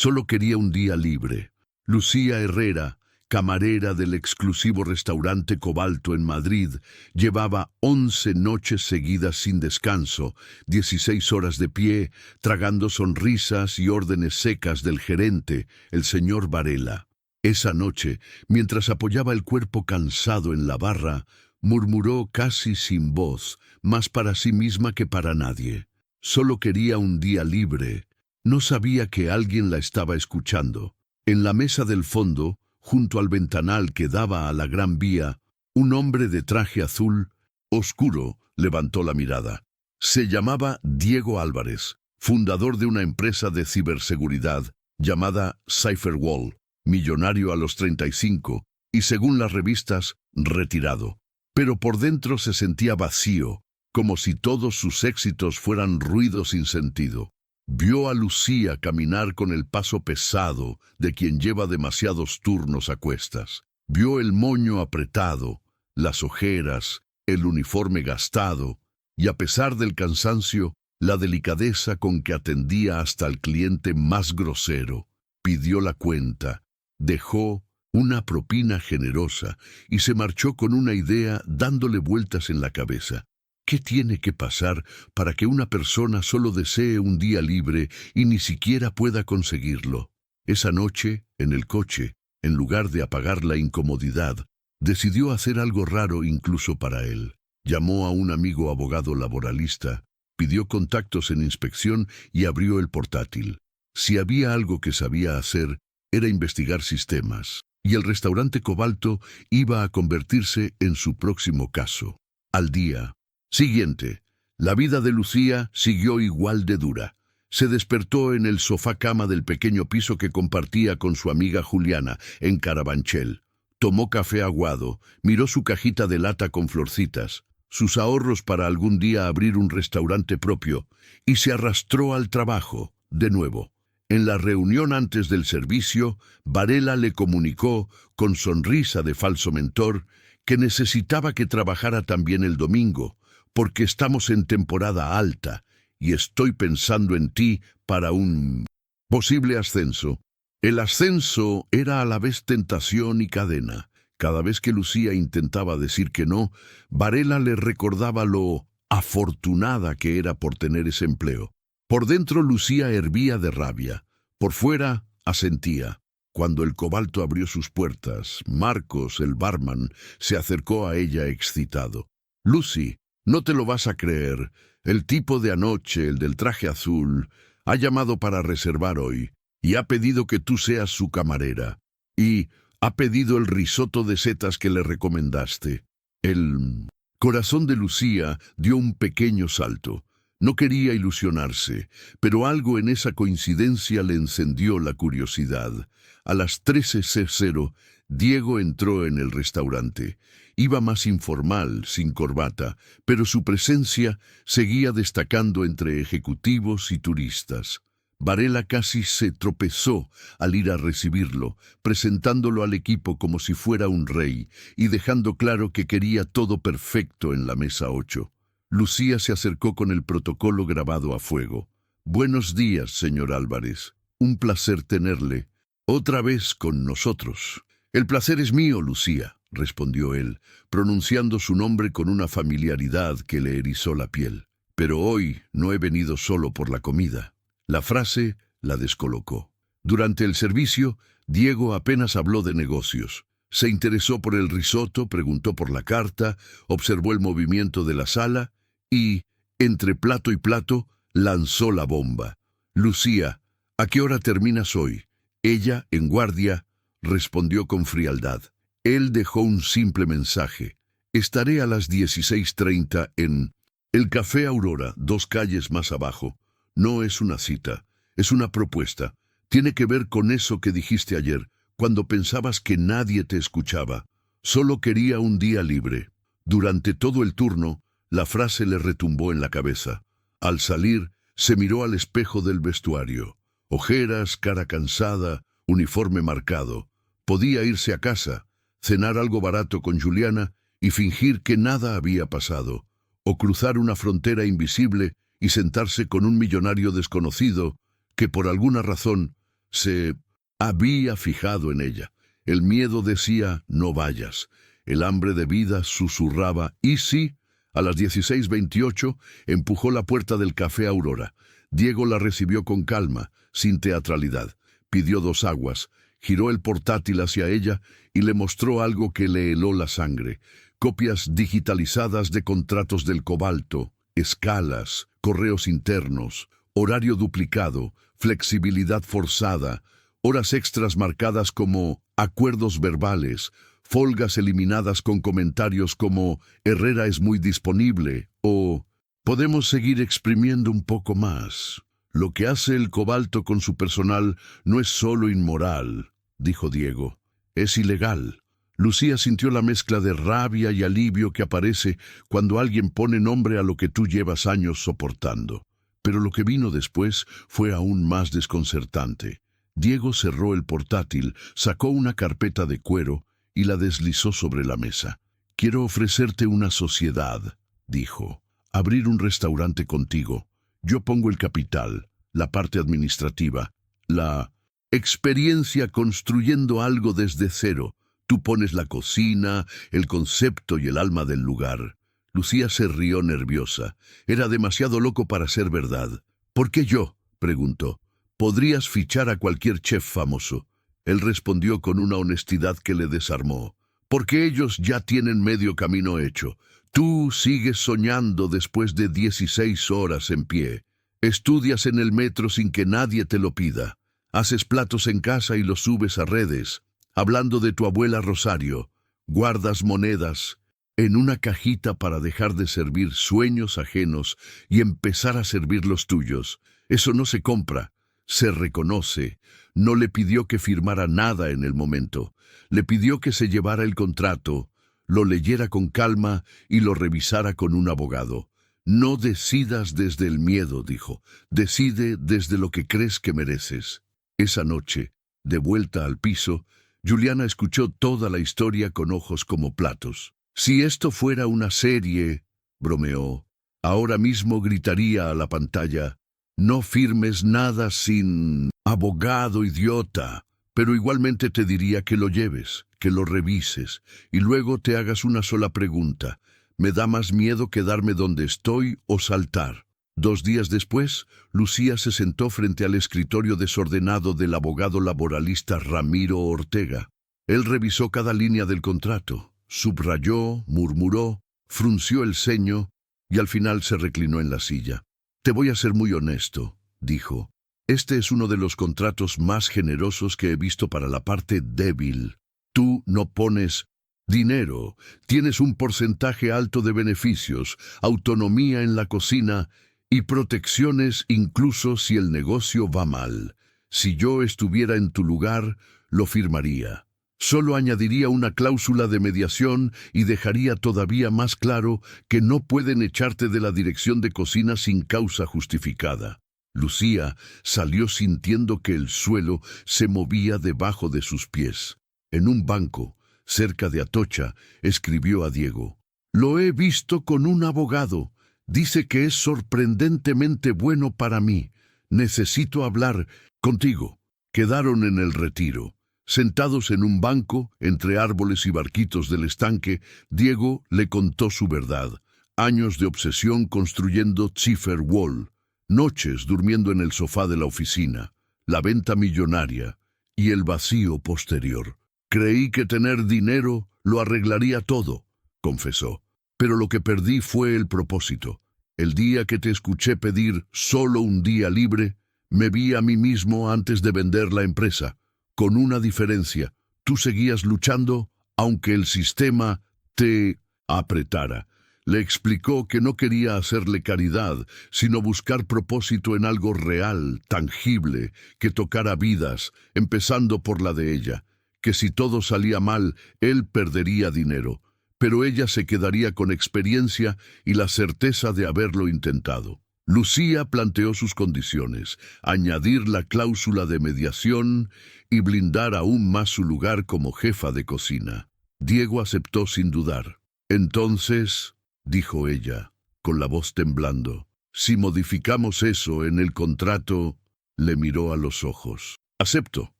Solo quería un día libre. Lucía Herrera, camarera del exclusivo restaurante Cobalto en Madrid, llevaba 11 noches seguidas sin descanso, 16 horas de pie, tragando sonrisas y órdenes secas del gerente, el señor Varela. Esa noche, mientras apoyaba el cuerpo cansado en la barra, murmuró casi sin voz, más para sí misma que para nadie. Solo quería un día libre. No sabía que alguien la estaba escuchando. En la mesa del fondo, junto al ventanal que daba a la Gran Vía, un hombre de traje azul oscuro levantó la mirada. Se llamaba Diego Álvarez, fundador de una empresa de ciberseguridad llamada Cypherwall, millonario a los 35 y, según las revistas, retirado. Pero por dentro se sentía vacío, como si todos sus éxitos fueran ruido sin sentido. Vio a Lucía caminar con el paso pesado de quien lleva demasiados turnos a cuestas. Vio el moño apretado, las ojeras, el uniforme gastado, y a pesar del cansancio, la delicadeza con que atendía hasta al cliente más grosero. Pidió la cuenta, dejó una propina generosa y se marchó con una idea dándole vueltas en la cabeza. ¿Qué tiene que pasar para que una persona solo desee un día libre y ni siquiera pueda conseguirlo? Esa noche, en el coche, en lugar de apagar la incomodidad, decidió hacer algo raro incluso para él. Llamó a un amigo abogado laboralista, pidió contactos en inspección y abrió el portátil. Si había algo que sabía hacer, era investigar sistemas, y el restaurante Cobalto iba a convertirse en su próximo caso. Al día siguiente, la vida de Lucía siguió igual de dura. Se despertó en el sofá-cama del pequeño piso que compartía con su amiga Juliana, en Carabanchel. Tomó café aguado, miró su cajita de lata con florcitas, sus ahorros para algún día abrir un restaurante propio, y se arrastró al trabajo, de nuevo. En la reunión antes del servicio, Varela le comunicó, con sonrisa de falso mentor, que necesitaba que trabajara también el domingo, porque estamos en temporada alta y estoy pensando en ti para un posible ascenso. El ascenso era a la vez tentación y cadena. Cada vez que Lucía intentaba decir que no, Varela le recordaba lo afortunada que era por tener ese empleo. Por dentro Lucía hervía de rabia, por fuera asentía. Cuando el Cobalto abrió sus puertas, Marcos, el barman, se acercó a ella excitado. «Lucy, no te lo vas a creer. El tipo de anoche, el del traje azul, ha llamado para reservar hoy y ha pedido que tú seas su camarera. Y ha pedido el risotto de setas que le recomendaste». El corazón de Lucía dio un pequeño salto. No quería ilusionarse, pero algo en esa coincidencia le encendió la curiosidad. A las 13:00, Diego entró en el restaurante. Iba más informal, sin corbata, pero su presencia seguía destacando entre ejecutivos y turistas. Varela casi se tropezó al ir a recibirlo, presentándolo al equipo como si fuera un rey y dejando claro que quería todo perfecto en la mesa 8. Lucía se acercó con el protocolo grabado a fuego. «Buenos días, señor Álvarez. Un placer tenerle otra vez con nosotros». «El placer es mío, Lucía», respondió él, pronunciando su nombre con una familiaridad que le erizó la piel. «Pero hoy no he venido solo por la comida». La frase la descolocó. Durante el servicio, Diego apenas habló de negocios. Se interesó por el risotto, preguntó por la carta, observó el movimiento de la sala y, entre plato y plato, lanzó la bomba. «Lucía, ¿a qué hora terminas hoy?» Ella, en guardia, respondió con frialdad. Él dejó un simple mensaje. «Estaré a las 16:30 en el Café Aurora, 2 calles más abajo. No es una cita, es una propuesta. Tiene que ver con eso que dijiste ayer, cuando pensabas que nadie te escuchaba. Solo quería un día libre». Durante todo el turno, la frase le retumbó en la cabeza. Al salir, se miró al espejo del vestuario. Ojeras, cara cansada, uniforme marcado. Podía irse a casa, cenar algo barato con Juliana y fingir que nada había pasado, o cruzar una frontera invisible y sentarse con un millonario desconocido que por alguna razón Se había fijado en ella. El miedo decía, no vayas. El hambre de vida susurraba, ¿y sí? A las 16:28 empujó la puerta del Café Aurora. Diego la recibió con calma, sin teatralidad. Pidió 2 aguas, giró el portátil hacia ella y le mostró algo que le heló la sangre. Copias digitalizadas de contratos del cobalto, escalas, correos internos, horario duplicado, flexibilidad forzada, horas extras marcadas como acuerdos verbales, folgas eliminadas con comentarios como Herrera es muy disponible o podemos seguir exprimiendo un poco más. Lo que hace el cobalto con su personal no es solo inmoral, dijo Diego, es ilegal. Lucía sintió la mezcla de rabia y alivio que aparece cuando alguien pone nombre a lo que tú llevas años soportando. Pero lo que vino después fue aún más desconcertante. Diego cerró el portátil, sacó una carpeta de cuero y la deslizó sobre la mesa. Quiero ofrecerte una sociedad, dijo. Abrir un restaurante contigo. Yo pongo el capital, la parte administrativa, la experiencia construyendo algo desde cero. Tú pones la cocina, el concepto y el alma del lugar. Lucía se rió nerviosa. Era demasiado loco para ser verdad. ¿Por qué yo?, preguntó. Podrías fichar a cualquier chef famoso. Él respondió con una honestidad que le desarmó. Porque ellos ya tienen medio camino hecho. Tú sigues soñando después de 16 horas en pie. Estudias en el metro sin que nadie te lo pida. Haces platos en casa y los subes a redes. Hablando de tu abuela Rosario, guardas monedas en una cajita para dejar de servir sueños ajenos y empezar a servir los tuyos. Eso no se compra, se reconoce. No le pidió que firmara nada en el momento. Le pidió que se llevara el contrato, lo leyera con calma y lo revisara con un abogado. No decidas desde el miedo, dijo. Decide desde lo que crees que mereces. Esa noche, de vuelta al piso, Juliana escuchó toda la historia con ojos como platos. Si esto fuera una serie, bromeó, ahora mismo gritaría a la pantalla, no firmes nada sin abogado, idiota, pero igualmente te diría que lo lleves, que lo revises, y luego te hagas una sola pregunta. Me da más miedo quedarme donde estoy o saltar. 2 días después, Lucía se sentó frente al escritorio desordenado del abogado laboralista Ramiro Ortega. Él revisó cada línea del contrato, subrayó, murmuró, frunció el ceño y al final se reclinó en la silla. Te voy a ser muy honesto, dijo. Este es uno de los contratos más generosos que he visto para la parte débil. Tú no pones dinero, tienes un porcentaje alto de beneficios, autonomía en la cocina y protecciones incluso si el negocio va mal. Si yo estuviera en tu lugar, lo firmaría. Solo añadiría una cláusula de mediación y dejaría todavía más claro que no pueden echarte de la dirección de cocina sin causa justificada. Lucía salió sintiendo que el suelo se movía debajo de sus pies. En un banco, cerca de Atocha, escribió a Diego. Lo he visto con un abogado. Dice que es sorprendentemente bueno para mí. Necesito hablar contigo. Quedaron en el retiro. Sentados en un banco, entre árboles y barquitos del estanque, Diego le contó su verdad. Años de obsesión construyendo Ziffer Wall, noches durmiendo en el sofá de la oficina, la venta millonaria y el vacío posterior. Creí que tener dinero lo arreglaría todo, confesó. Pero lo que perdí fue el propósito. El día que te escuché pedir solo un día libre, me vi a mí mismo antes de vender la empresa. Con una diferencia, tú seguías luchando aunque el sistema te apretara. Le explicó que no quería hacerle caridad, sino buscar propósito en algo real, tangible, que tocara vidas, empezando por la de ella. Que si todo salía mal, él perdería dinero, pero ella se quedaría con experiencia y la certeza de haberlo intentado. Lucía planteó sus condiciones, añadir la cláusula de mediación y blindar aún más su lugar como jefa de cocina. Diego aceptó sin dudar. Entonces, dijo ella, con la voz temblando, si modificamos eso en el contrato, le miró a los ojos. Acepto.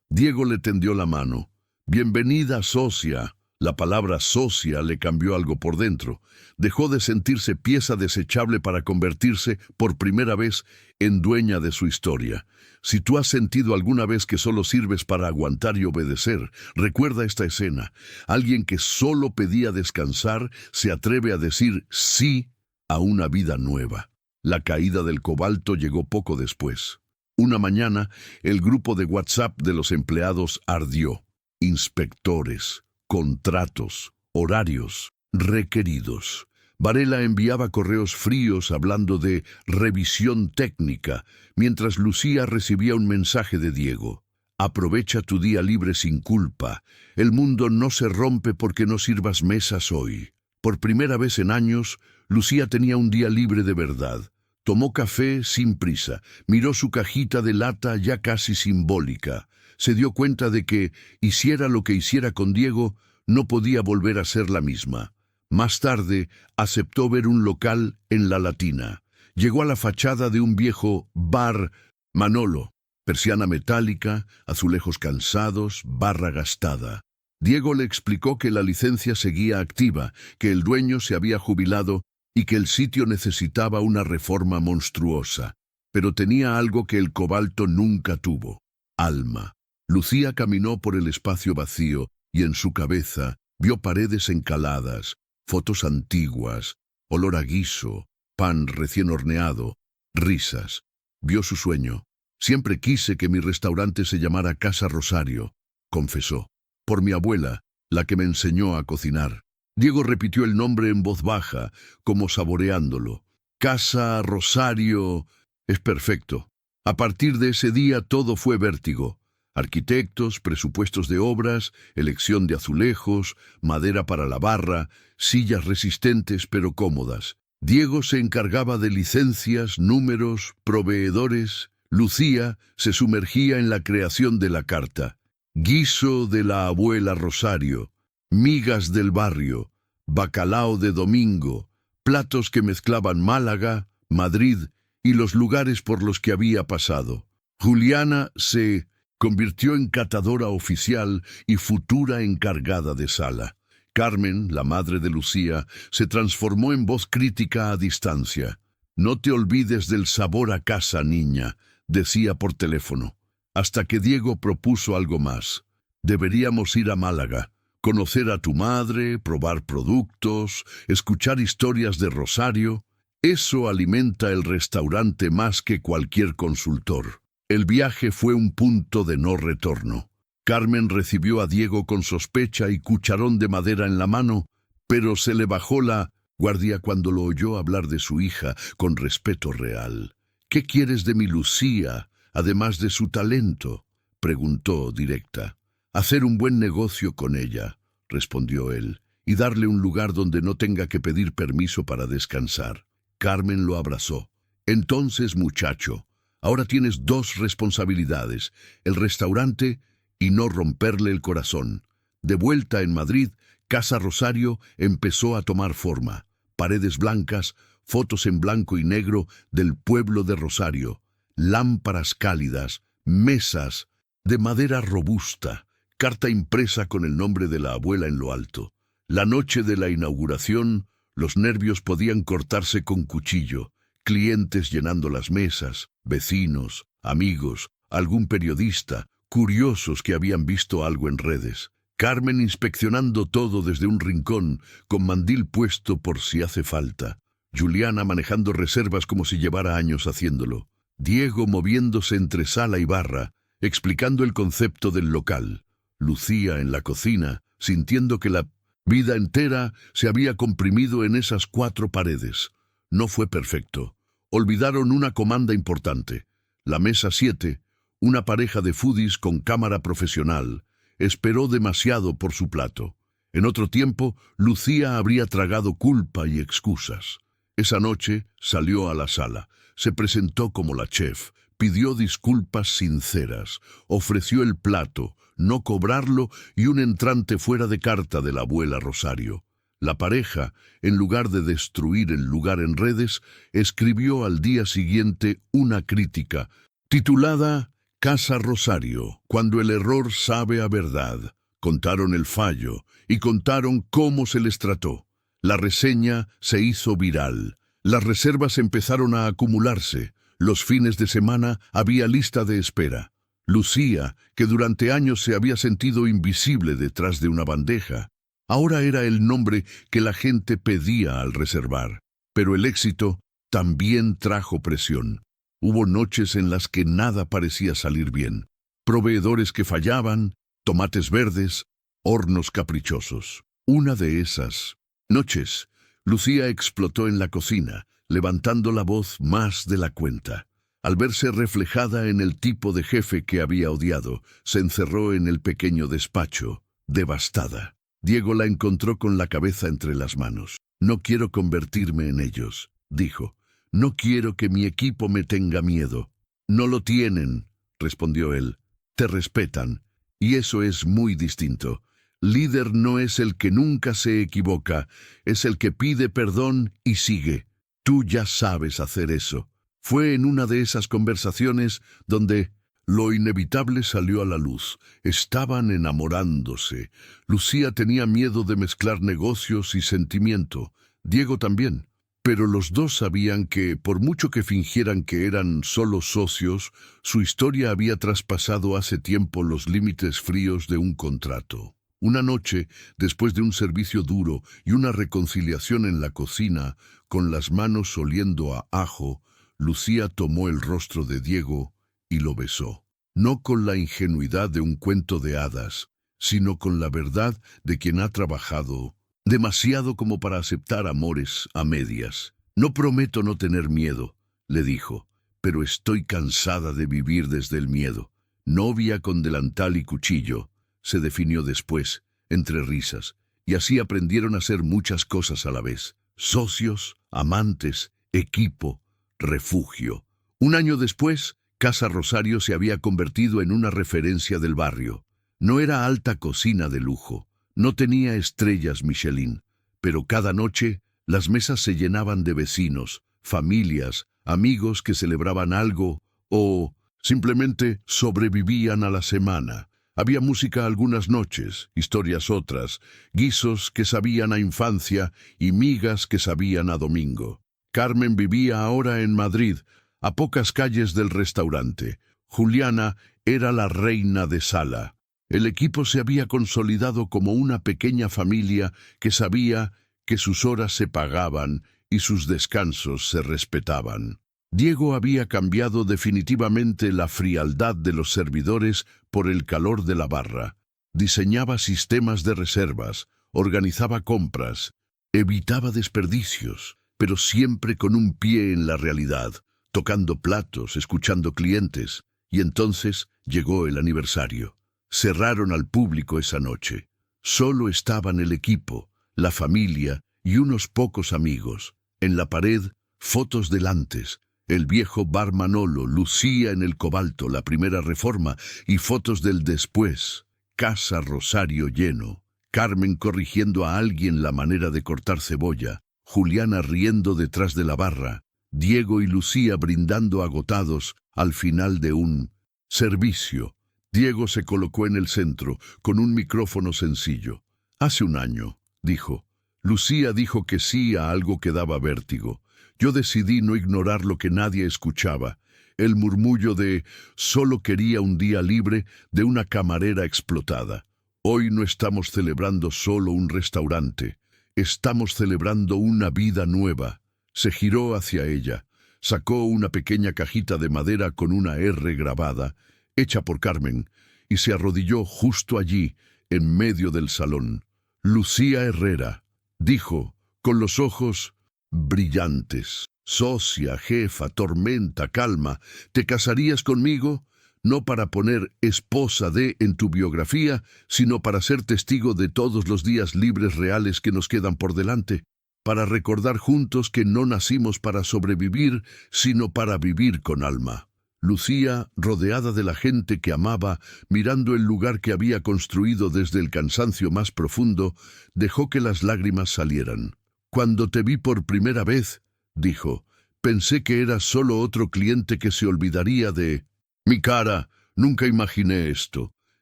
Diego le tendió la mano. Bienvenida, socia. La palabra socia le cambió algo por dentro. Dejó de sentirse pieza desechable para convertirse, por primera vez, en dueña de su historia. Si tú has sentido alguna vez que solo sirves para aguantar y obedecer, recuerda esta escena. Alguien que solo pedía descansar se atreve a decir sí a una vida nueva. La caída del cobalto llegó poco después. Una mañana, el grupo de WhatsApp de los empleados ardió. Inspectores, contratos, horarios, requeridos. Varela enviaba correos fríos hablando de revisión técnica, mientras Lucía recibía un mensaje de Diego. Aprovecha tu día libre sin culpa. El mundo no se rompe porque no sirvas mesas hoy. Por primera vez en años, Lucía tenía un día libre de verdad. Tomó café sin prisa, miró su cajita de lata ya casi simbólica. Se dio cuenta de que, hiciera lo que hiciera con Diego, no podía volver a ser la misma. Más tarde, aceptó ver un local en La Latina. Llegó a la fachada de un viejo bar Manolo, persiana metálica, azulejos cansados, barra gastada. Diego le explicó que la licencia seguía activa, que el dueño se había jubilado y que el sitio necesitaba una reforma monstruosa. Pero tenía algo que el cobalto nunca tuvo: alma. Lucía caminó por el espacio vacío y en su cabeza vio paredes encaladas, fotos antiguas, olor a guiso, pan recién horneado, risas. Vio su sueño. Siempre quise que mi restaurante se llamara Casa Rosario, confesó. Por mi abuela, la que me enseñó a cocinar. Diego repitió el nombre en voz baja, como saboreándolo. Casa Rosario. Es perfecto. A partir de ese día todo fue vértigo. Arquitectos, presupuestos de obras, elección de azulejos, madera para la barra, sillas resistentes pero cómodas. Diego se encargaba de licencias, números, proveedores. Lucía se sumergía en la creación de la carta. Guiso de la abuela Rosario, migas del barrio, bacalao de domingo, platos que mezclaban Málaga, Madrid y los lugares por los que había pasado. Juliana se convirtió en catadora oficial y futura encargada de sala. Carmen, la madre de Lucía, se transformó en voz crítica a distancia. No te olvides del sabor a casa, niña, decía por teléfono. Hasta que Diego propuso algo más. Deberíamos ir a Málaga, conocer a tu madre, probar productos, escuchar historias de Rosario. Eso alimenta el restaurante más que cualquier consultor. El viaje fue un punto de no retorno. Carmen recibió a Diego con sospecha y cucharón de madera en la mano, pero se le bajó la guardia cuando lo oyó hablar de su hija con respeto real. ¿Qué quieres de mi Lucía, además de su talento?, preguntó directa. Hacer un buen negocio con ella, respondió él, y darle un lugar donde no tenga que pedir permiso para descansar. Carmen lo abrazó. Entonces, muchacho, ahora tienes dos responsabilidades: el restaurante y no romperle el corazón. De vuelta en Madrid, Casa Rosario empezó a tomar forma. Paredes blancas, fotos en blanco y negro del pueblo de Rosario, lámparas cálidas, mesas de madera robusta, carta impresa con el nombre de la abuela en lo alto. La noche de la inauguración, los nervios podían cortarse con cuchillo. Clientes llenando las mesas, vecinos, amigos, algún periodista, curiosos que habían visto algo en redes. Carmen inspeccionando todo desde un rincón, con mandil puesto por si hace falta. Juliana manejando reservas como si llevara años haciéndolo. Diego moviéndose entre sala y barra, explicando el concepto del local. Lucía en la cocina, sintiendo que la vida entera se había comprimido en esas 4 paredes. No fue perfecto. Olvidaron una comanda importante. La mesa 7, una pareja de foodies con cámara profesional, esperó demasiado por su plato. En otro tiempo, Lucía habría tragado culpa y excusas. Esa noche salió a la sala, se presentó como la chef, pidió disculpas sinceras, ofreció el plato, no cobrarlo y un entrante fuera de carta de la abuela Rosario. La pareja, en lugar de destruir el lugar en redes, escribió al día siguiente una crítica titulada Casa Rosario, cuando el error sabe a verdad. Contaron el fallo y contaron cómo se les trató. La reseña se hizo viral. Las reservas empezaron a acumularse. Los fines de semana había lista de espera. Lucía, que durante años se había sentido invisible detrás de una bandeja, ahora era el nombre que la gente pedía al reservar. Pero el éxito también trajo presión. Hubo noches en las que nada parecía salir bien. Proveedores que fallaban, tomates verdes, hornos caprichosos. Una de esas noches, Lucía explotó en la cocina, levantando la voz más de la cuenta. Al verse reflejada en el tipo de jefe que había odiado, se encerró en el pequeño despacho, devastada. Diego la encontró con la cabeza entre las manos. «No quiero convertirme en ellos», dijo. «No quiero que mi equipo me tenga miedo». «No lo tienen», respondió él. «Te respetan, y eso es muy distinto. Líder no es el que nunca se equivoca, es el que pide perdón y sigue. Tú ya sabes hacer eso». Fue en una de esas conversaciones donde lo inevitable salió a la luz. Estaban enamorándose. Lucía tenía miedo de mezclar negocios y sentimiento. Diego también. Pero los dos sabían que, por mucho que fingieran que eran solo socios, su historia había traspasado hace tiempo los límites fríos de un contrato. Una noche, después de un servicio duro y una reconciliación en la cocina, con las manos oliendo a ajo, Lucía tomó el rostro de Diego y lo besó. No con la ingenuidad de un cuento de hadas, sino con la verdad de quien ha trabajado demasiado como para aceptar amores a medias. «No prometo no tener miedo», le dijo, «pero estoy cansada de vivir desde el miedo». Novia con delantal y cuchillo, se definió después, entre risas, y así aprendieron a hacer muchas cosas a la vez. Socios, amantes, equipo, refugio. Un año después, Casa Rosario se había convertido en una referencia del barrio. No era alta cocina de lujo, no tenía estrellas Michelin, pero cada noche las mesas se llenaban de vecinos, familias, amigos que celebraban algo o simplemente sobrevivían a la semana. Había música algunas noches, historias otras, guisos que sabían a infancia y migas que sabían a domingo. Carmen vivía ahora en Madrid, a pocas calles del restaurante. Juliana era la reina de sala. El equipo se había consolidado como una pequeña familia que sabía que sus horas se pagaban y sus descansos se respetaban. Diego había cambiado definitivamente la frialdad de los servidores por el calor de la barra. Diseñaba sistemas de reservas, organizaba compras, evitaba desperdicios, pero siempre con un pie en la realidad, tocando platos, escuchando clientes. Y entonces llegó el aniversario. Cerraron al público esa noche. Solo estaban el equipo, la familia y unos pocos amigos. En la pared, fotos del antes, el viejo bar Manolo, Lucía en el Cobalto, la primera reforma, y fotos del después. Casa Rosario lleno, Carmen corrigiendo a alguien la manera de cortar cebolla, Juliana riendo detrás de la barra, Diego y Lucía brindando agotados al final de un servicio. Diego se colocó en el centro, con un micrófono sencillo. «Hace un año», dijo. Lucía dijo que sí a algo que daba vértigo. Yo decidí no ignorar lo que nadie escuchaba. El murmullo de «solo quería un día libre» de una camarera explotada. Hoy no estamos celebrando solo un restaurante. Estamos celebrando una vida nueva. Se giró hacia ella. Sacó una pequeña cajita de madera con una R grabada, hecha por Carmen, y se arrodilló justo allí, en medio del salón. «Lucía Herrera», dijo, con los ojos brillantes. «Socia, jefa, tormenta, calma, ¿te casarías conmigo? No para poner esposa de en tu biografía, sino para ser testigo de todos los días libres reales que nos quedan por delante, para recordar juntos que no nacimos para sobrevivir, sino para vivir con alma». Lucía, rodeada de la gente que amaba, mirando el lugar que había construido desde el cansancio más profundo, dejó que las lágrimas salieran. «Cuando te vi por primera vez», dijo, «pensé que eras solo otro cliente que se olvidaría de...» «Mi cara», Nunca imaginé esto.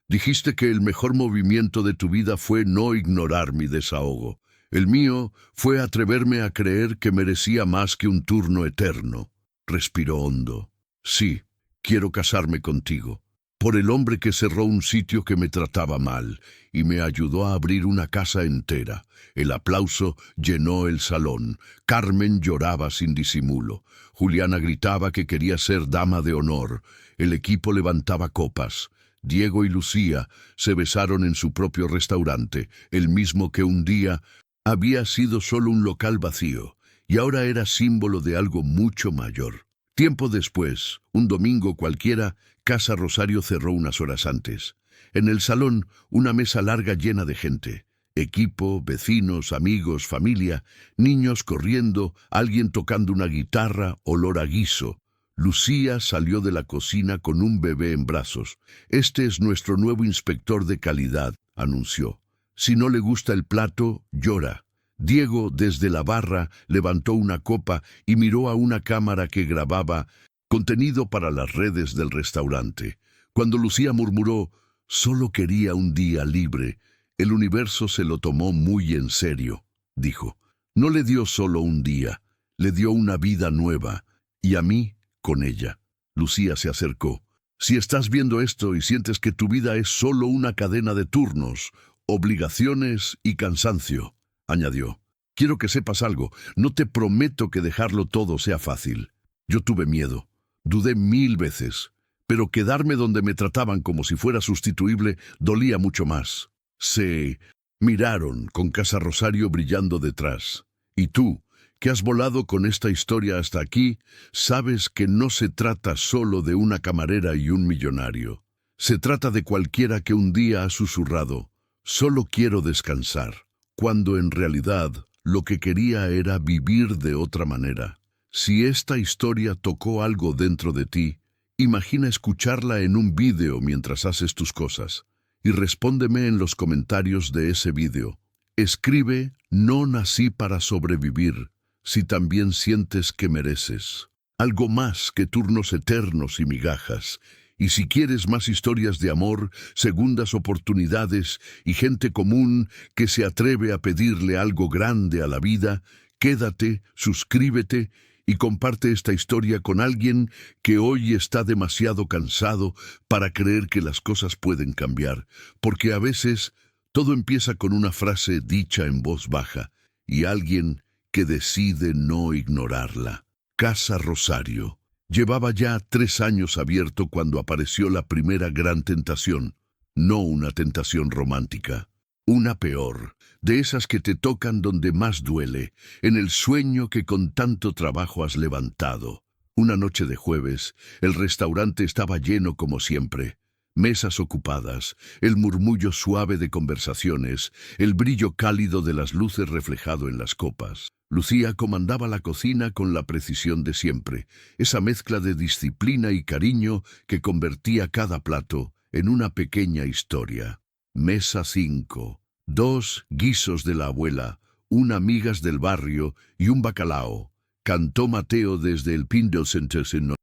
Dijiste que el mejor movimiento de tu vida fue no ignorar mi desahogo. El mío fue atreverme a creer que merecía más que un turno eterno. Respiró hondo. Sí, quiero casarme contigo. Por el hombre que cerró un sitio que me trataba mal y me ayudó a abrir una casa entera. El aplauso llenó el salón. Carmen lloraba sin disimulo. Juliana gritaba que quería ser dama de honor. El equipo levantaba copas. Diego y Lucía se besaron en su propio restaurante, el mismo que un día había sido solo un local vacío, y ahora era símbolo de algo mucho mayor. Tiempo después, un domingo cualquiera, Casa Rosario cerró unas horas antes. En el salón, una mesa larga llena de gente. Equipo, vecinos, amigos, familia, niños corriendo, alguien tocando una guitarra, olor a guiso. Lucía salió de la cocina con un bebé en brazos. Este es nuestro nuevo inspector de calidad, anunció. Si no le gusta el plato, llora. Diego, desde la barra, levantó una copa y miró a una cámara que grababa contenido para las redes del restaurante. Cuando Lucía murmuró, solo quería un día libre, el universo se lo tomó muy en serio, dijo. No le dio solo un día, le dio una vida nueva, y a mí, con ella. Lucía se acercó. Si estás viendo esto y sientes que tu vida es solo una cadena de turnos, obligaciones y cansancio, añadió. Quiero que sepas algo, no te prometo que dejarlo todo sea fácil. Yo tuve miedo, dudé 1000 veces, pero quedarme donde me trataban como si fuera sustituible dolía mucho más. Se miraron con Casa Rosario brillando detrás. Y tú, que has volado con esta historia hasta aquí, sabes que no se trata solo de una camarera y un millonario. Se trata de cualquiera que un día ha susurrado, solo quiero descansar, cuando en realidad lo que quería era vivir de otra manera. Si esta historia tocó algo dentro de ti, imagina escucharla en un vídeo mientras haces tus cosas. Y respóndeme en los comentarios de ese vídeo. Escribe, no nací para sobrevivir, si también sientes que mereces algo más que turnos eternos y migajas. Y si quieres más historias de amor, segundas oportunidades y gente común que se atreve a pedirle algo grande a la vida, quédate, suscríbete y comparte esta historia con alguien que hoy está demasiado cansado para creer que las cosas pueden cambiar, porque a veces todo empieza con una frase dicha en voz baja y alguien que decide no ignorarla. Casa Rosario. Llevaba ya 3 años abierto cuando apareció la primera gran tentación. No una tentación romántica, una peor, de esas que te tocan donde más duele, en el sueño que con tanto trabajo has levantado. Una noche de jueves, el restaurante estaba lleno como siempre. Mesas ocupadas, el murmullo suave de conversaciones, el brillo cálido de las luces reflejado en las copas. Lucía comandaba la cocina con la precisión de siempre, esa mezcla de disciplina y cariño que convertía cada plato en una pequeña historia. Mesa 5. 2 guisos de la abuela, una migas del barrio y un bacalao. Cantó Mateo desde el pin del centesino.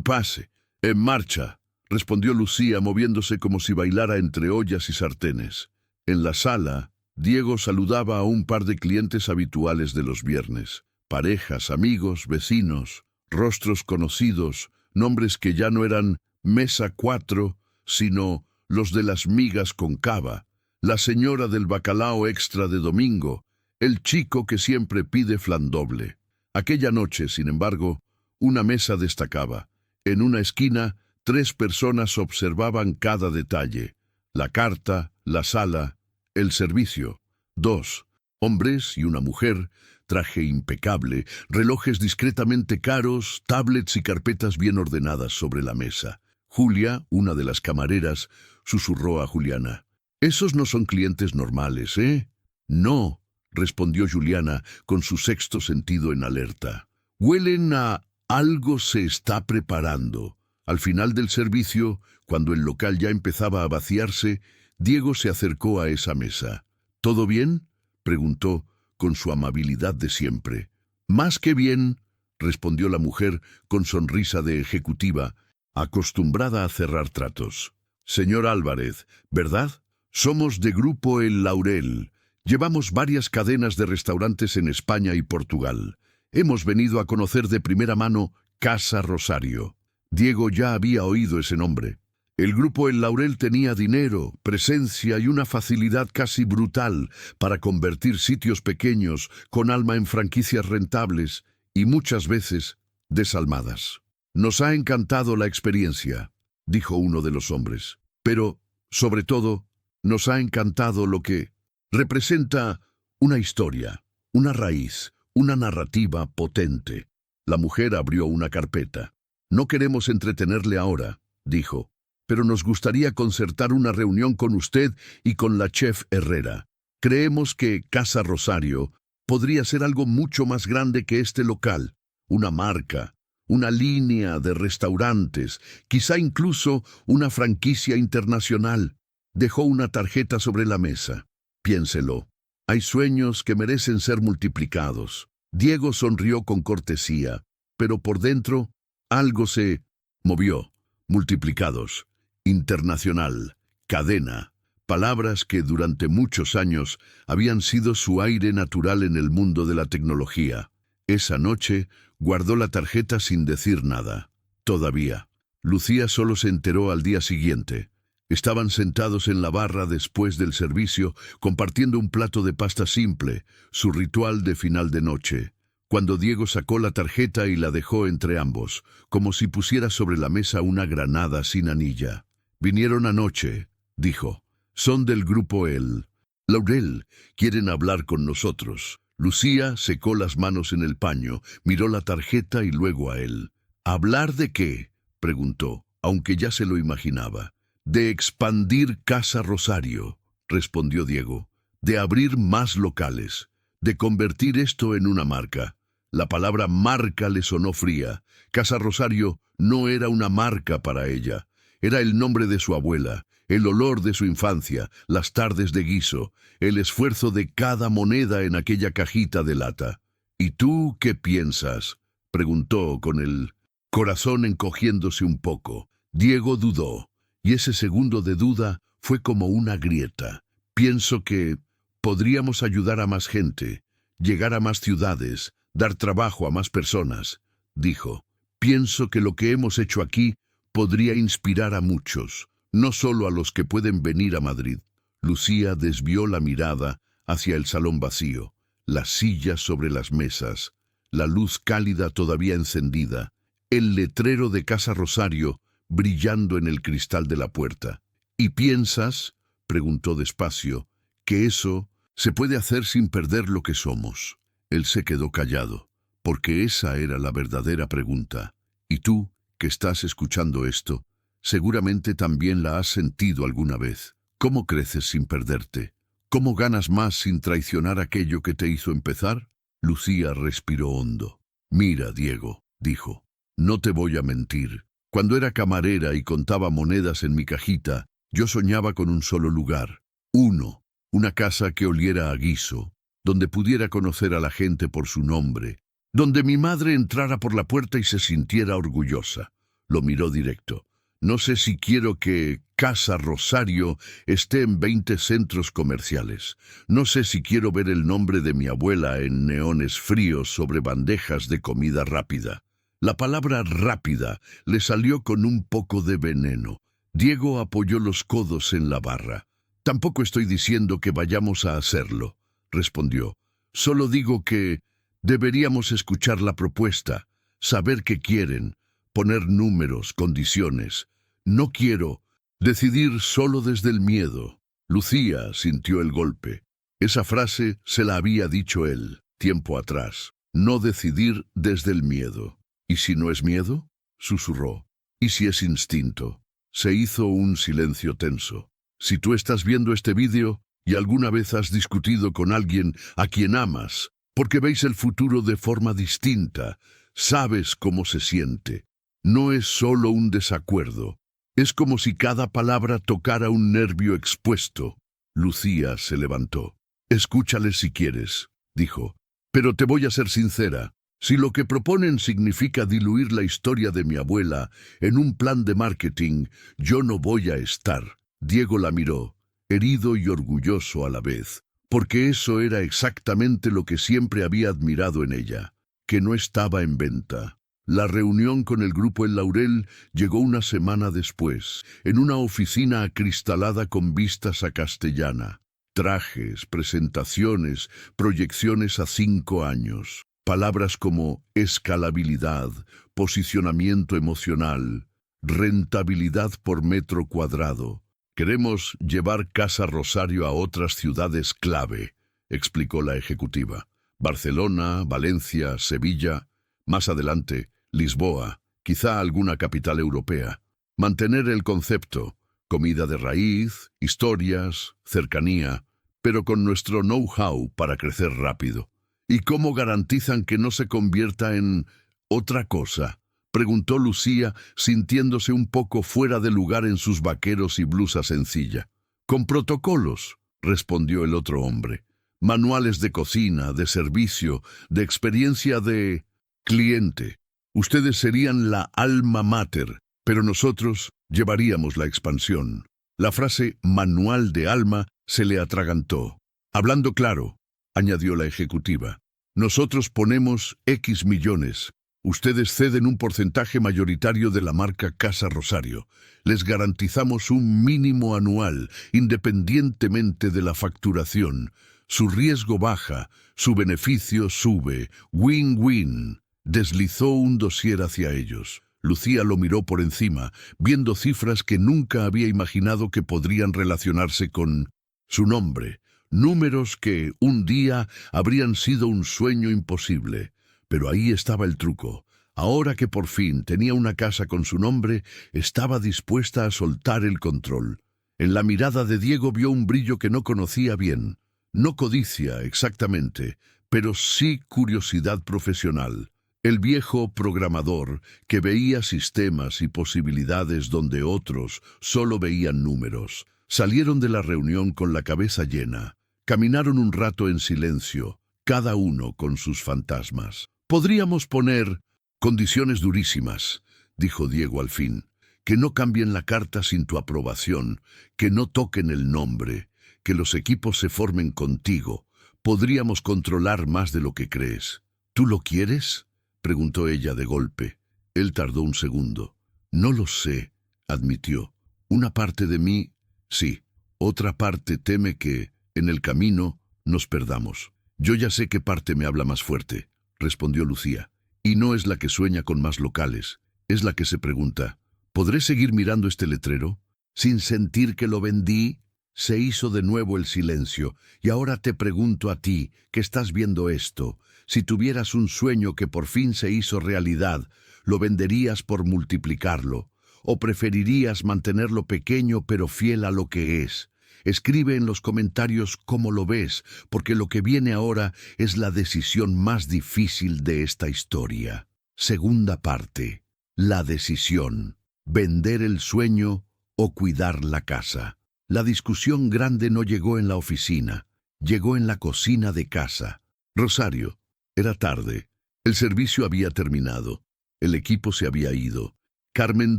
Pase, en marcha, respondió Lucía moviéndose como si bailara entre ollas y sartenes. En la sala, Diego saludaba a un par de clientes habituales de los viernes. Parejas, amigos, vecinos, rostros conocidos, nombres que ya no eran Mesa 4, sino los de las migas con cava, la señora del bacalao extra de domingo, el chico que siempre pide flan doble. Aquella noche, sin embargo, una mesa destacaba. En una esquina, 3 personas observaban cada detalle: la carta, la sala, el servicio. 2 hombres y una mujer, traje impecable, relojes discretamente caros, tablets y carpetas bien ordenadas sobre la mesa. Julia, una de las camareras, susurró a Juliana. «Esos no son clientes normales, ¿eh?» «No», respondió Juliana con su sexto sentido en alerta. «Huelen a algo se está preparando». Al final del servicio, cuando el local ya empezaba a vaciarse, Diego se acercó a esa mesa. «¿Todo bien?», preguntó con su amabilidad de siempre. «Más que bien», respondió la mujer con sonrisa de ejecutiva, acostumbrada a cerrar tratos. Señor Álvarez, ¿verdad? Somos de Grupo El Laurel. Llevamos varias cadenas de restaurantes en España y Portugal. Hemos venido a conocer de primera mano Casa Rosario. Diego ya había oído ese nombre. El Grupo El Laurel tenía dinero, presencia y una facilidad casi brutal para convertir sitios pequeños con alma en franquicias rentables y muchas veces desalmadas. Nos ha encantado la experiencia, dijo uno de los hombres, pero, sobre todo, nos ha encantado lo que representa una historia, una raíz, una narrativa potente. La mujer abrió una carpeta. No queremos entretenerle ahora, dijo, pero nos gustaría concertar una reunión con usted y con la chef Herrera. Creemos que Casa Rosario podría ser algo mucho más grande que este local, una marca, una línea de restaurantes, quizá incluso una franquicia internacional. Dejó una tarjeta sobre la mesa. Piénselo. Hay sueños que merecen ser multiplicados. Diego sonrió con cortesía, pero por dentro algo se movió. Multiplicados. Internacional. Cadena. Palabras que durante muchos años habían sido su aire natural en el mundo de la tecnología. Esa noche guardó la tarjeta sin decir nada. Todavía. Lucía solo se enteró al día siguiente. Estaban sentados en la barra después del servicio, compartiendo un plato de pasta simple, su ritual de final de noche, cuando Diego sacó la tarjeta y la dejó entre ambos, como si pusiera sobre la mesa una granada sin anilla. Vinieron anoche, dijo. Son del Grupo El Laurel. Quieren hablar con nosotros. Lucía secó las manos en el paño, miró la tarjeta y luego a él. ¿Hablar de qué?, preguntó, aunque ya se lo imaginaba. De expandir Casa Rosario, respondió Diego. De abrir más locales. De convertir esto en una marca. La palabra marca le sonó fría. Casa Rosario no era una marca para ella. Era el nombre de su abuela, el olor de su infancia, las tardes de guiso, el esfuerzo de cada moneda en aquella cajita de lata. ¿Y tú qué piensas?, preguntó con el corazón encogiéndose un poco. Diego dudó, y ese segundo de duda fue como una grieta. Pienso que podríamos ayudar a más gente, llegar a más ciudades, dar trabajo a más personas, dijo. Pienso que lo que hemos hecho aquí podría inspirar a muchos, no solo a los que pueden venir a Madrid. Lucía desvió la mirada hacia el salón vacío, las sillas sobre las mesas, la luz cálida todavía encendida, el letrero de Casa Rosario brillando en el cristal de la puerta. ¿Y piensas, preguntó despacio, que eso se puede hacer sin perder lo que somos? Él se quedó callado, porque esa era la verdadera pregunta. ¿Y tú, que estás escuchando esto, seguramente también la has sentido alguna vez? ¿Cómo creces sin perderte? ¿Cómo ganas más sin traicionar aquello que te hizo empezar? Lucía respiró hondo. Mira, Diego, dijo, no te voy a mentir. Cuando era camarera y contaba monedas en mi cajita, yo soñaba con un solo lugar. Uno, una casa que oliera a guiso, donde pudiera conocer a la gente por su nombre, donde mi madre entrara por la puerta y se sintiera orgullosa. Lo miró directo. No sé si quiero que Casa Rosario esté en 20 centros comerciales. No sé si quiero ver el nombre de mi abuela en neones fríos sobre bandejas de comida rápida. La palabra rápida le salió con un poco de veneno. Diego apoyó los codos en la barra. Tampoco estoy diciendo que vayamos a hacerlo, respondió. Solo digo que deberíamos escuchar la propuesta, saber qué quieren, poner números, condiciones. No quiero decidir solo desde el miedo. Lucía sintió el golpe. Esa frase se la había dicho él, tiempo atrás. No decidir desde el miedo. ¿Y si no es miedo?, susurró. ¿Y si es instinto? Se hizo un silencio tenso. Si tú estás viendo este vídeo y alguna vez has discutido con alguien a quien amas, porque veis el futuro de forma distinta, sabes cómo se siente. No es solo un desacuerdo. Es como si cada palabra tocara un nervio expuesto. Lucía se levantó. Escúchale si quieres, dijo. Pero te voy a ser sincera. Si lo que proponen significa diluir la historia de mi abuela en un plan de marketing, yo no voy a estar. Diego la miró, herido y orgulloso a la vez, porque eso era exactamente lo que siempre había admirado en ella, que no estaba en venta. La reunión con el grupo El Laurel llegó una semana después, en una oficina acristalada con vistas a Castellana. Trajes, presentaciones, proyecciones a 5 años. Palabras como escalabilidad, posicionamiento emocional, rentabilidad por metro cuadrado. Queremos llevar Casa Rosario a otras ciudades clave, explicó la ejecutiva. Barcelona, Valencia, Sevilla, más adelante, Lisboa, quizá alguna capital europea. Mantener el concepto, comida de raíz, historias, cercanía, pero con nuestro know-how para crecer rápido. ¿Y cómo garantizan que no se convierta en otra cosa?, preguntó Lucía, sintiéndose un poco fuera de lugar en sus vaqueros y blusa sencilla. Con protocolos, respondió el otro hombre. Manuales de cocina, de servicio, de experiencia de cliente. Ustedes serían la alma mater, pero nosotros llevaríamos la expansión. La frase manual de alma se le atragantó. Hablando claro, añadió la ejecutiva, nosotros ponemos X millones. Ustedes ceden un porcentaje mayoritario de la marca Casa Rosario. Les garantizamos un mínimo anual, independientemente de la facturación. Su riesgo baja, su beneficio sube. Win-win. Deslizó un dossier hacia ellos. Lucía lo miró por encima, viendo cifras que nunca había imaginado que podrían relacionarse con su nombre. Números que, un día, habrían sido un sueño imposible. Pero ahí estaba el truco. Ahora que por fin tenía una casa con su nombre, estaba dispuesta a soltar el control. En la mirada de Diego vio un brillo que no conocía bien. No codicia, exactamente, pero sí curiosidad profesional. El viejo programador que veía sistemas y posibilidades donde otros solo veían números. Salieron de la reunión con la cabeza llena. Caminaron un rato en silencio, cada uno con sus fantasmas. Podríamos poner condiciones durísimas, dijo Diego al fin. Que no cambien la carta sin tu aprobación, que no toquen el nombre, que los equipos se formen contigo. Podríamos controlar más de lo que crees. ¿Tú lo quieres?, preguntó ella de golpe. Él tardó un segundo. No lo sé, admitió. Una parte de mí, sí. Otra parte teme que, en el camino, nos perdamos. Yo ya sé qué parte me habla más fuerte, respondió Lucía. Y no es la que sueña con más locales. Es la que se pregunta, ¿podré seguir mirando este letrero sin sentir que lo vendí? Se hizo de nuevo el silencio, y ahora te pregunto a ti, que estás viendo esto, si tuvieras un sueño que por fin se hizo realidad, ¿lo venderías por multiplicarlo? ¿O preferirías mantenerlo pequeño pero fiel a lo que es? Escribe en los comentarios cómo lo ves, porque lo que viene ahora es la decisión más difícil de esta historia. Segunda parte. La decisión. ¿Vender el sueño o cuidar la casa? La discusión grande no llegó en la oficina, llegó en la cocina de casa. Rosario, era tarde. El servicio había terminado. El equipo se había ido. Carmen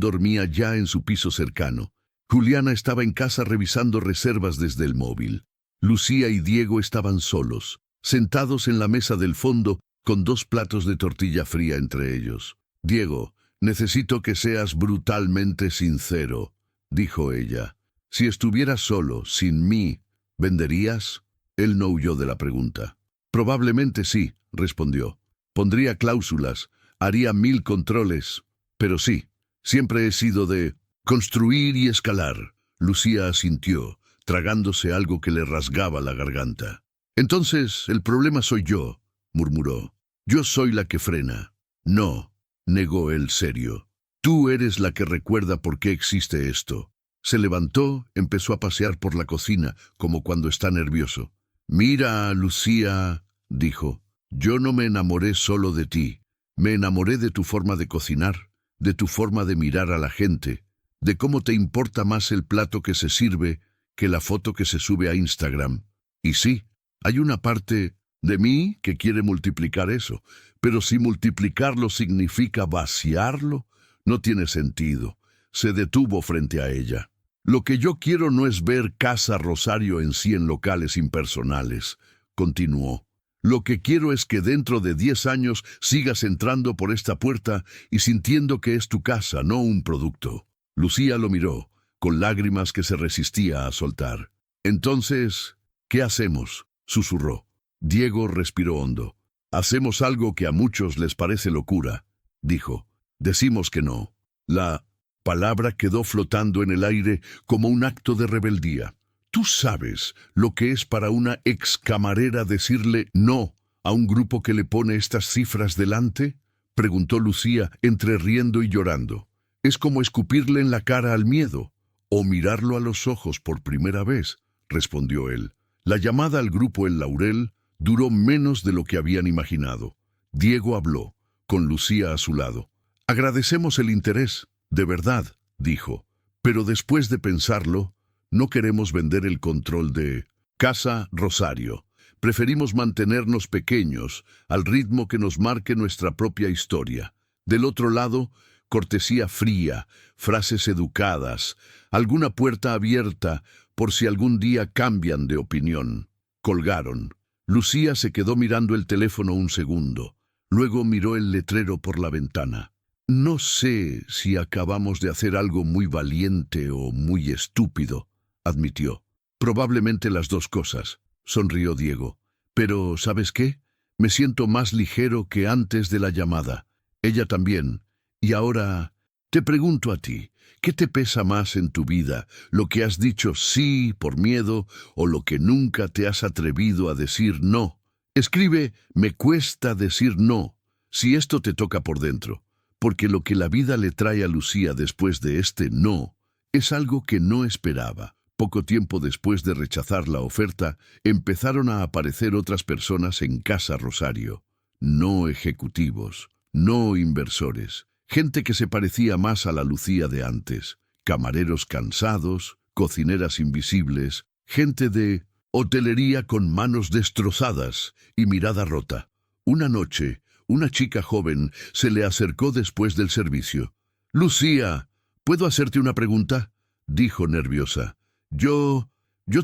dormía ya en su piso cercano. Juliana estaba en casa revisando reservas desde el móvil. Lucía y Diego estaban solos, sentados en la mesa del fondo, con 2 platos de tortilla fría entre ellos. Diego, necesito que seas brutalmente sincero, dijo ella. Si estuvieras solo, sin mí, ¿venderías? Él no huyó de la pregunta. Probablemente sí, respondió. Pondría cláusulas, haría 1000 controles, pero sí, siempre he sido de construir y escalar. Lucía asintió, tragándose algo que le rasgaba la garganta. Entonces, el problema soy yo, murmuró. Yo soy la que frena. No, negó él serio. Tú eres la que recuerda por qué existe esto. Se levantó, empezó a pasear por la cocina, como cuando está nervioso. Mira, Lucía, dijo, yo no me enamoré solo de ti. Me enamoré de tu forma de cocinar, de tu forma de mirar a la gente, de cómo te importa más el plato que se sirve que la foto que se sube a Instagram. Y sí, hay una parte De mí, que quiere multiplicar eso. Pero si multiplicarlo significa vaciarlo, no tiene sentido. Se detuvo frente a ella. Lo que yo quiero no es ver Casa Rosario en 100 locales impersonales, continuó. Lo que quiero es que dentro de 10 años sigas entrando por esta puerta y sintiendo que es tu casa, no un producto. Lucía lo miró, con lágrimas que se resistía a soltar. Entonces, ¿qué hacemos?, susurró. Diego respiró hondo. Hacemos algo que a muchos les parece locura, dijo. Decimos que no. La palabra quedó flotando en el aire como un acto de rebeldía. ¿Tú sabes lo que es para una ex camarera decirle no a un grupo que le pone estas cifras delante?, preguntó Lucía entre riendo y llorando. Es como escupirle en la cara al miedo, o mirarlo a los ojos por primera vez, respondió él. La llamada al grupo El Laurel duró menos de lo que habían imaginado. Diego habló, con Lucía a su lado. Agradecemos el interés, de verdad, dijo, pero después de pensarlo, no queremos vender el control de Casa Rosario. Preferimos mantenernos pequeños, al ritmo que nos marque nuestra propia historia. Del otro lado, cortesía fría, frases educadas, alguna puerta abierta por si algún día cambian de opinión. Colgaron. Lucía se quedó mirando el teléfono un segundo. Luego miró el letrero por la ventana. No sé si acabamos de hacer algo muy valiente o muy estúpido, admitió. Probablemente las dos cosas, sonrió Diego. Pero, ¿sabes qué? Me siento más ligero que antes de la llamada. Ella también. Y ahora, te pregunto a ti, ¿qué te pesa más en tu vida? ¿Lo que has dicho sí por miedo o lo que nunca te has atrevido a decir no? Escribe, me cuesta decir no, si esto te toca por dentro. Porque lo que la vida le trae a Lucía después de este no es algo que no esperaba. Poco tiempo después de rechazar la oferta, empezaron a aparecer otras personas en Casa Rosario. No ejecutivos, no inversores. Gente que se parecía más a la Lucía de antes. Camareros cansados, cocineras invisibles, gente de hotelería con manos destrozadas y mirada rota. Una noche, una chica joven se le acercó después del servicio. «Lucía, ¿puedo hacerte una pregunta?», dijo nerviosa. Yo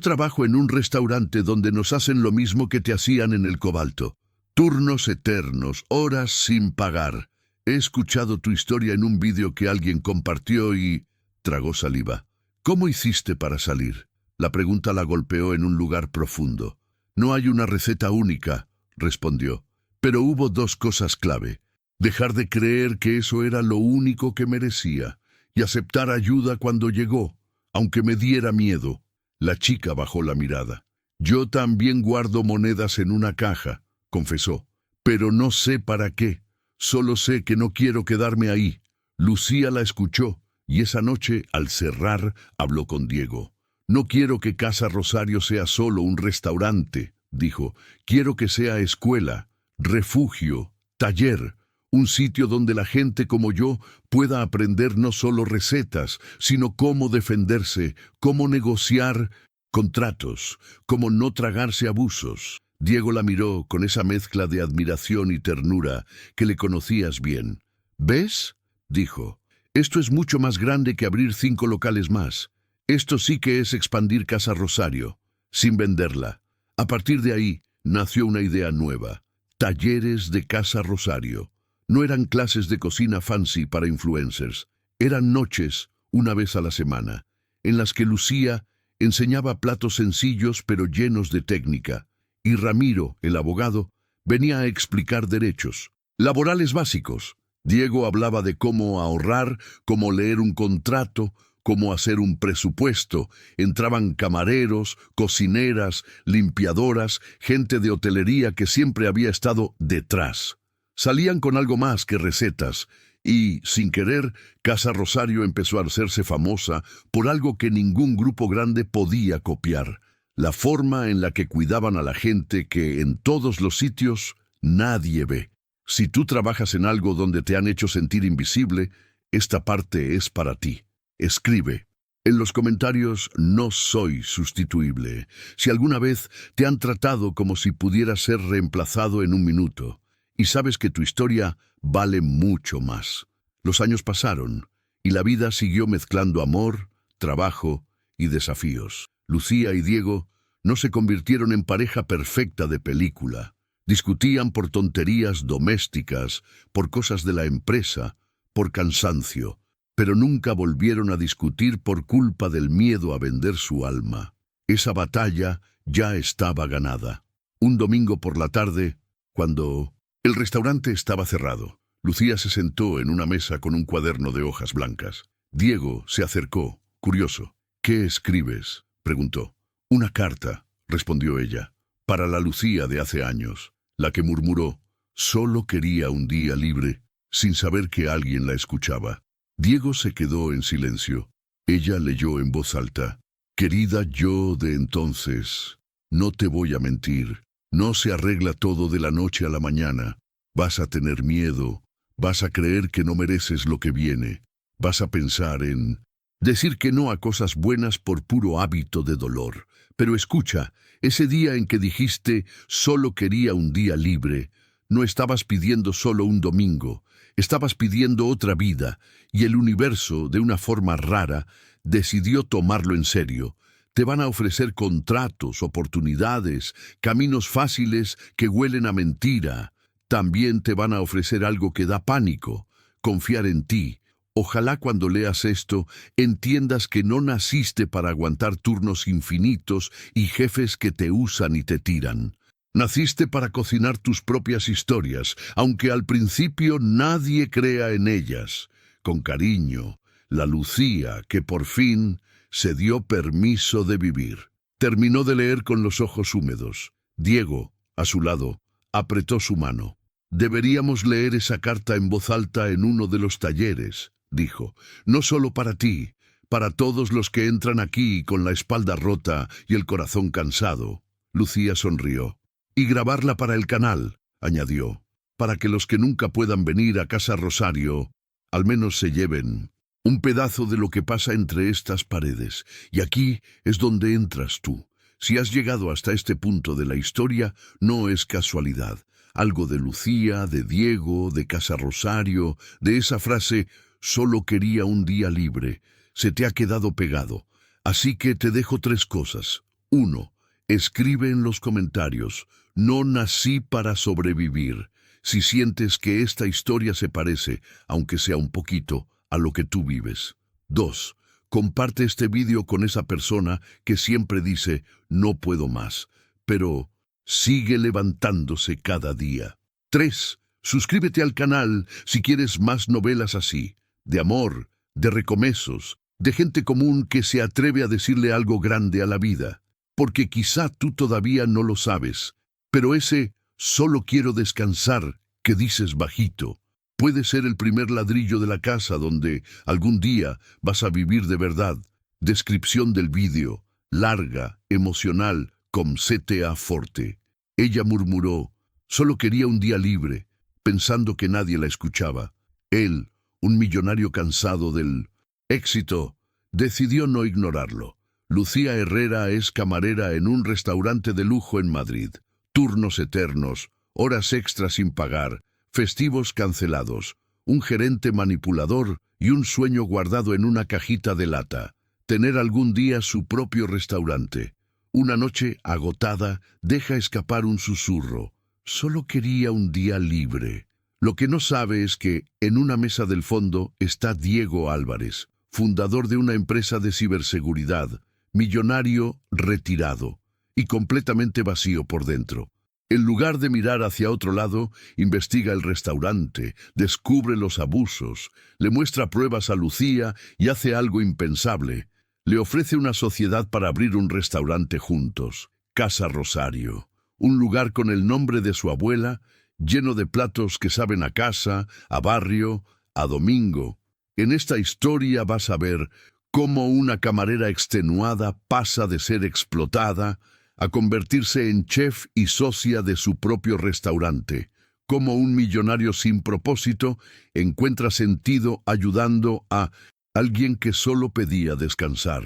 trabajo en un restaurante donde nos hacen lo mismo que te hacían en el Cobalto. Turnos eternos, horas sin pagar. He escuchado tu historia en un vídeo que alguien compartió y...» Tragó saliva. «¿Cómo hiciste para salir?». La pregunta la golpeó en un lugar profundo. «No hay una receta única», respondió. «Pero hubo dos cosas clave. Dejar de creer que eso era lo único que merecía y aceptar ayuda cuando llegó, aunque me diera miedo». La chica bajó la mirada. «Yo también guardo monedas en una caja», confesó. «Pero no sé para qué. Solo sé que no quiero quedarme ahí». Lucía la escuchó y esa noche, al cerrar, habló con Diego. «No quiero que Casa Rosario sea solo un restaurante», dijo. «Quiero que sea escuela, refugio, taller, un sitio donde la gente como yo pueda aprender no solo recetas, sino cómo defenderse, cómo negociar contratos, cómo no tragarse abusos». Diego la miró con esa mezcla de admiración y ternura que le conocías bien. «¿Ves?», dijo. «Esto es mucho más grande que abrir 5 locales más. Esto sí que es expandir Casa Rosario, sin venderla». A partir de ahí nació una idea nueva. Talleres de Casa Rosario. No eran clases de cocina fancy para influencers. Eran noches, una vez a la semana, en las que Lucía enseñaba platos sencillos pero llenos de técnica, y Ramiro, el abogado, venía a explicar derechos laborales básicos. Diego hablaba de cómo ahorrar, cómo leer un contrato, cómo hacer un presupuesto. Entraban camareros, cocineras, limpiadoras, gente de hotelería que siempre había estado detrás. Salían con algo más que recetas, y, sin querer, Casa Rosario empezó a hacerse famosa por algo que ningún grupo grande podía copiar: la forma en la que cuidaban a la gente que en todos los sitios nadie ve. Si tú trabajas en algo donde te han hecho sentir invisible, esta parte es para ti. Escribe. En los comentarios no soy sustituible. Si alguna vez te han tratado como si pudieras ser reemplazado en un minuto, y sabes que tu historia vale mucho más. Los años pasaron, y la vida siguió mezclando amor, trabajo y desafíos. Lucía y Diego no se convirtieron en pareja perfecta de película. Discutían por tonterías domésticas, por cosas de la empresa, por cansancio, pero nunca volvieron a discutir por culpa del miedo a vender su alma. Esa batalla ya estaba ganada. Un domingo por la tarde, cuando el restaurante estaba cerrado, Lucía se sentó en una mesa con un cuaderno de hojas blancas. Diego se acercó, curioso. «¿Qué escribes?», preguntó. «Una carta», respondió ella, «para la Lucía de hace años, la que murmuró, solo quería un día libre, sin saber que alguien la escuchaba». Diego se quedó en silencio. Ella leyó en voz alta. «Querida yo de entonces, no te voy a mentir. No se arregla todo de la noche a la mañana. Vas a tener miedo. Vas a creer que no mereces lo que viene. Vas a pensar en decir que no a cosas buenas por puro hábito de dolor. Pero escucha, ese día en que dijiste solo quería un día libre, no estabas pidiendo solo un domingo, estabas pidiendo otra vida, y el universo, de una forma rara, decidió tomarlo en serio. Te van a ofrecer contratos, oportunidades, caminos fáciles que huelen a mentira. También te van a ofrecer algo que da pánico, confiar en ti. Ojalá cuando leas esto entiendas que no naciste para aguantar turnos infinitos y jefes que te usan y te tiran. Naciste para cocinar tus propias historias, aunque al principio nadie crea en ellas. Con cariño, la Lucía que por fin se dio permiso de vivir. Terminó de leer con los ojos húmedos. Diego, a su lado, apretó su mano. «Deberíamos leer esa carta en voz alta en uno de los talleres», dijo. «No solo para ti, para todos los que entran aquí con la espalda rota y el corazón cansado». Lucía sonrió. «Y grabarla para el canal», añadió, «para que los que nunca puedan venir a Casa Rosario, al menos se lleven un pedazo de lo que pasa entre estas paredes. Y aquí es donde entras tú. Si has llegado hasta este punto de la historia, no es casualidad. Algo de Lucía, de Diego, de Casa Rosario, de esa frase, solo quería un día libre, se te ha quedado pegado. Así que te dejo 3 cosas. 1. Escribe en los comentarios, no nací para sobrevivir. Si sientes que esta historia se parece, aunque sea un poquito, a lo que tú vives. 2. Comparte este vídeo con esa persona que siempre dice, no puedo más, pero sigue levantándose cada día. 3. Suscríbete al canal si quieres más novelas así, de amor, de recomesos, de gente común que se atreve a decirle algo grande a la vida. Porque quizá tú todavía no lo sabes, pero ese solo quiero descansar que dices bajito puede ser el primer ladrillo de la casa donde algún día vas a vivir de verdad. Descripción del vídeo, larga, emocional, con CTA forte. Ella murmuró, solo quería un día libre, pensando que nadie la escuchaba. Él, un millonario cansado del éxito, decidió no ignorarlo. Lucía Herrera es camarera en un restaurante de lujo en Madrid. Turnos eternos, horas extras sin pagar, festivos cancelados, un gerente manipulador y un sueño guardado en una cajita de lata. Tener algún día su propio restaurante. Una noche agotada deja escapar un susurro. Solo quería un día libre. Lo que no sabe es que en una mesa del fondo está Diego Álvarez, fundador de una empresa de ciberseguridad, millonario retirado y completamente vacío por dentro. En lugar de mirar hacia otro lado, investiga el restaurante, descubre los abusos, le muestra pruebas a Lucía y hace algo impensable. Le ofrece una sociedad para abrir un restaurante juntos, Casa Rosario, un lugar con el nombre de su abuela, lleno de platos que saben a casa, a barrio, a domingo. En esta historia vas a ver cómo una camarera extenuada pasa de ser explotada a convertirse en chef y socia de su propio restaurante, cómo un millonario sin propósito encuentra sentido ayudando a Alguien que solo pedía descansar,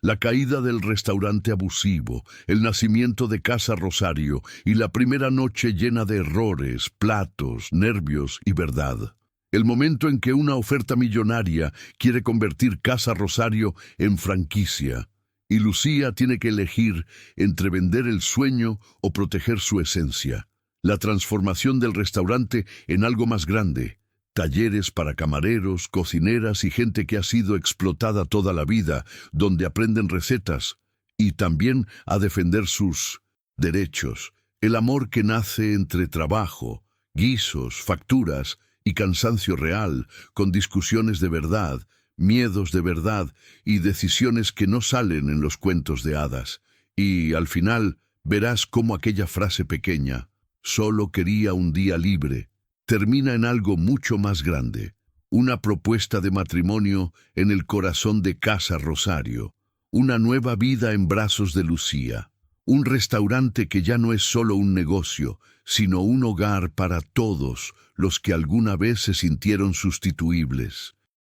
la caída del restaurante abusivo, el nacimiento de Casa Rosario y la primera noche llena de errores, platos, nervios y verdad. El momento en que una oferta millonaria quiere convertir Casa Rosario en franquicia, y Lucía tiene que elegir entre vender el sueño o proteger su esencia. La transformación del restaurante en algo más grande. Talleres para camareros, cocineras y gente que ha sido explotada toda la vida, donde aprenden recetas y también a defender sus derechos. El amor que nace entre trabajo, guisos, facturas y cansancio real, con discusiones de verdad, miedos de verdad y decisiones que no salen en los cuentos de hadas. Y, al final, verás cómo aquella frase pequeña, solo quería un día libre, termina en algo mucho más grande, una propuesta de matrimonio en el corazón de Casa Rosario, una nueva vida en brazos de Lucía, un restaurante que ya no es solo un negocio, sino un hogar para todos los que alguna vez se sintieron sustituibles.